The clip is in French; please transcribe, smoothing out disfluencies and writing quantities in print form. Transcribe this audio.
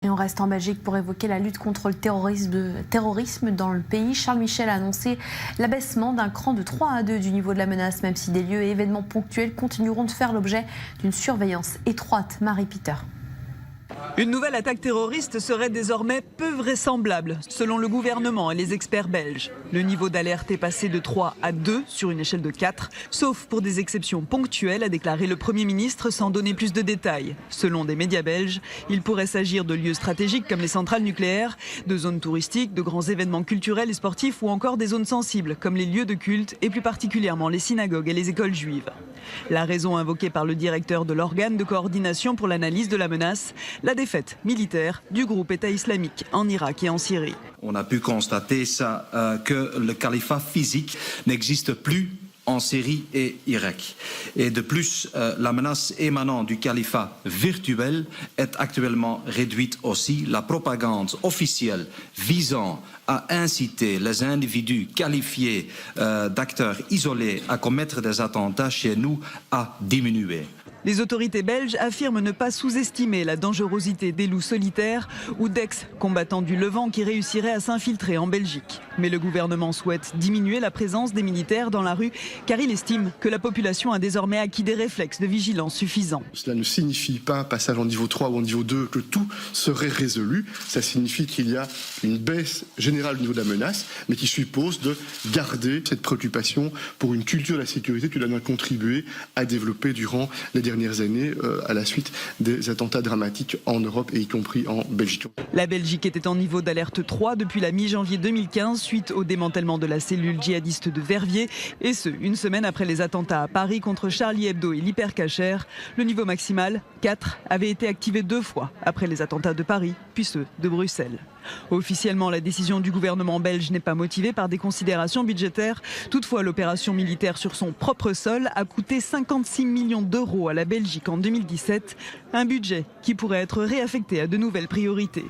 Et on reste en Belgique pour évoquer la lutte contre le terrorisme dans le pays. Charles Michel a annoncé l'abaissement d'un cran de 3 à 2 du niveau de la menace, même si des lieux et événements ponctuels continueront de faire l'objet d'une surveillance étroite. Marie-Peter. Une nouvelle attaque terroriste serait désormais peu vraisemblable, selon le gouvernement et les experts belges. Le niveau d'alerte est passé de 3 à 2 sur une échelle de 4, sauf pour des exceptions ponctuelles, a déclaré le Premier ministre sans donner plus de détails. Selon des médias belges, il pourrait s'agir de lieux stratégiques comme les centrales nucléaires, de zones touristiques, de grands événements culturels et sportifs ou encore des zones sensibles comme les lieux de culte et plus particulièrement les synagogues et les écoles juives. La raison invoquée par le directeur de l'organe de coordination pour l'analyse de la menace, la défaite militaire du groupe État islamique en Irak et en Syrie. On a pu constater que le califat physique n'existe plus en Syrie et Irak. Et de plus, la menace émanant du califat virtuel est actuellement réduite aussi. La propagande officielle visant à inciter les individus qualifiés d'acteurs isolés à commettre des attentats chez nous a diminué. Les autorités belges affirment ne pas sous-estimer la dangerosité des loups solitaires ou d'ex-combattants du Levant qui réussiraient à s'infiltrer en Belgique. Mais le gouvernement souhaite diminuer la présence des militaires dans la rue car il estime que la population a désormais acquis des réflexes de vigilance suffisants. Cela ne signifie pas un passage en niveau 3 ou en niveau 2 que tout serait résolu. Ça signifie qu'il y a une baisse générale au niveau de la menace, mais qui suppose de garder cette préoccupation pour une culture de la sécurité que l'on a contribué à développer durant les dernières années à la suite des attentats dramatiques en Europe et y compris en Belgique. La Belgique était en niveau d'alerte 3 depuis la mi-janvier 2015 suite au démantèlement de la cellule djihadiste de Verviers et ce, une semaine après les attentats à Paris contre Charlie Hebdo et l'Hypercacher. Le niveau maximal, 4, avait été activé 2 fois après les attentats de Paris puis ceux de Bruxelles. Officiellement, la décision du gouvernement belge n'est pas motivée par des considérations budgétaires. Toutefois, l'opération militaire sur son propre sol a coûté 56 millions d'euros à la Belgique en 2017. Un budget qui pourrait être réaffecté à de nouvelles priorités.